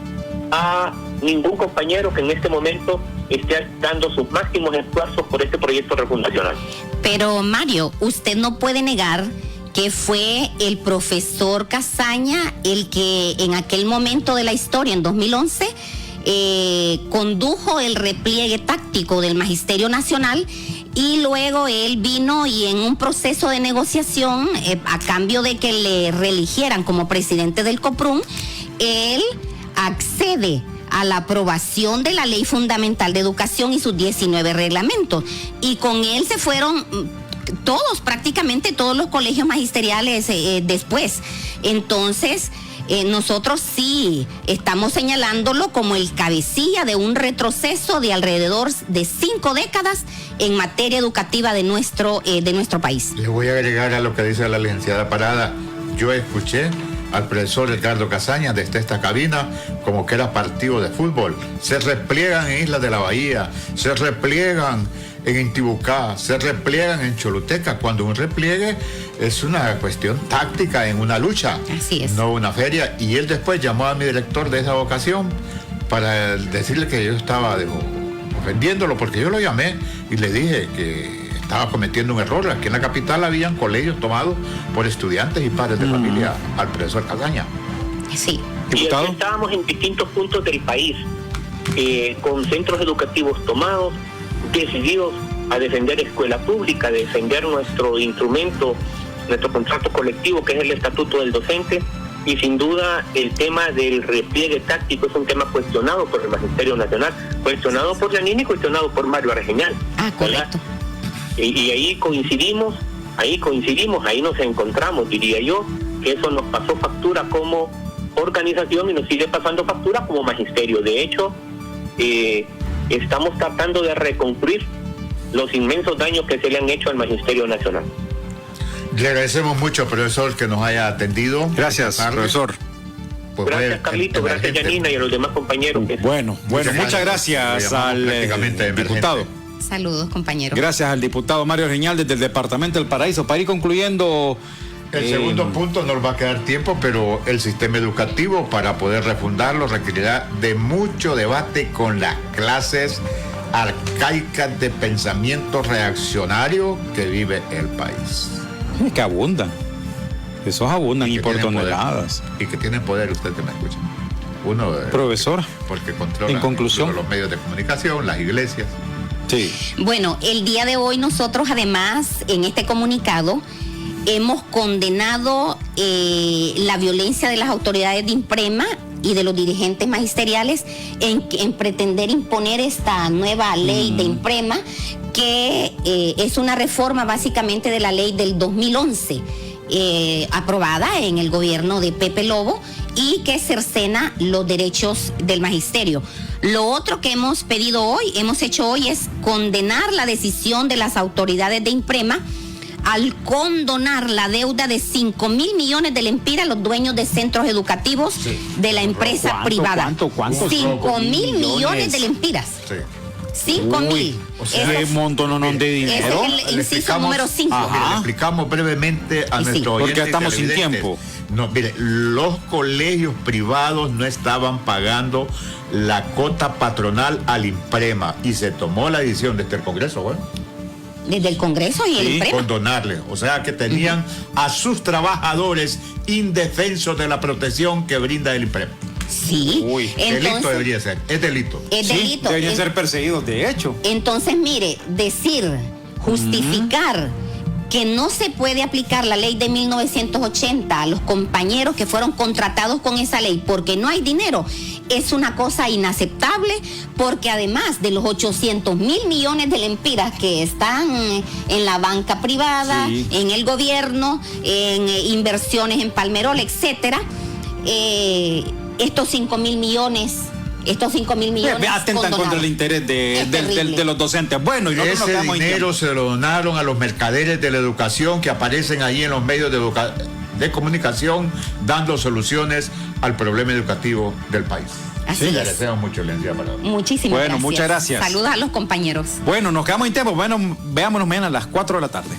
a ningún compañero que en este momento esté dando sus máximos esfuerzos por este proyecto refundacional. Pero Mario, usted no puede negar que fue el profesor Casaña el que en aquel momento de la historia, en 2011, condujo el repliegue táctico del Magisterio Nacional, y luego él vino y en un proceso de negociación, a cambio de que le reeligieran como presidente del COPRUM, él accede a la aprobación de la Ley Fundamental de Educación y sus 19 reglamentos. Y con él se fueron todos, prácticamente todos los colegios magisteriales después. Entonces, nosotros sí estamos señalándolo como el cabecilla de un retroceso de alrededor de 5 décadas en materia educativa de nuestro país. Le voy a agregar a lo que dice la licenciada Parada. Yo escuché al profesor Edgardo Casaña desde esta cabina como que era partido de fútbol. Se repliegan en Islas de la Bahía, se repliegan en Intibucá, se repliegan en Choluteca, cuando un repliegue es una cuestión táctica en una lucha, así es, no una feria. Y él después llamó a mi director de esa ocasión para decirle que yo estaba ofendiéndolo, porque yo lo llamé y le dije que estaba cometiendo un error. Aquí en la capital habían colegios tomados por estudiantes y padres de familia al profesor Casaña. Sí. Y aquí estábamos en distintos puntos del país, con centros educativos tomados, decididos a defender escuela pública, a defender nuestro instrumento, nuestro contrato colectivo, que es el estatuto del docente. Y sin duda el tema del repliegue táctico es un tema cuestionado por el Magisterio Nacional, cuestionado por Yanine y cuestionado por Mario Arreguiñal. Correcto. Y ahí coincidimos, ahí nos encontramos, diría yo, que eso nos pasó factura como organización y nos sigue pasando factura como magisterio. De hecho, estamos tratando de reconstruir los inmensos daños que se le han hecho al Magisterio Nacional. Le agradecemos mucho, profesor, que nos haya atendido. Gracias, profesor. Pues gracias, Carlito, gracias, Yanina, y a los demás compañeros. Bueno, muchas gracias al diputado. Saludos, compañeros. Gracias al diputado Mario Arreguiñal desde el Departamento del Paraíso. Para ir concluyendo... El segundo punto, nos va a quedar tiempo, pero el sistema educativo, para poder refundarlo, requerirá de mucho debate con las clases arcaicas de pensamiento reaccionario que vive el país. Es que abundan. Esos abundan y por toneladas. Y que tienen poder, usted que me escucha. Uno, profesora, porque controla en conclusión los medios de comunicación, las iglesias. Sí. Bueno, el día de hoy nosotros además en este comunicado hemos condenado la violencia de las autoridades de Imprema y de los dirigentes magisteriales en pretender imponer esta nueva ley de Imprema, que es una reforma básicamente de la ley del 2011, aprobada en el gobierno de Pepe Lobo, y que cercena los derechos del magisterio. Lo otro que hemos hecho hoy es condenar la decisión de las autoridades de Imprema al condonar la deuda de 5.000 millones de lempiras a los dueños de centros educativos de la empresa privada. ¿Cuánto? 5.000 millones de lempiras. Sí. 5.000. O sea, un montón de dinero. Ese es el inciso número 5. Le explicamos brevemente a nuestros oyentes. Porque estamos sin tiempo. No, mire, los colegios privados no estaban pagando la cuota patronal al Imprema y se tomó la decisión desde el Congreso, bueno. Desde el Congreso y el Imprema. Condonarle. O sea que tenían a sus trabajadores indefensos de la protección que brinda el Imprema. Sí. Entonces, delito debería ser. Es delito. Es delito. Deberían ser perseguidos, de hecho. Entonces, mire, justificar que no se puede aplicar la ley de 1980 a los compañeros que fueron contratados con esa ley porque no hay dinero, es una cosa inaceptable, porque además de los 800.000 millones de lempiras que están en la banca privada, en el gobierno, en inversiones en Palmerol, etcétera, estos 5.000 millones atentan contra el interés de los docentes. Bueno, y nosotros ese nos dinero se lo donaron a los mercaderes de la educación que aparecen ahí en los medios de comunicación dando soluciones al problema educativo del país. Así es. Le agradecemos mucho, Licenciada Parada. Muchísimas gracias. Muchas gracias. Saludos a los compañeros. Bueno, nos quedamos en tiempo. Bueno, veámonos mañana a las 4 de la tarde.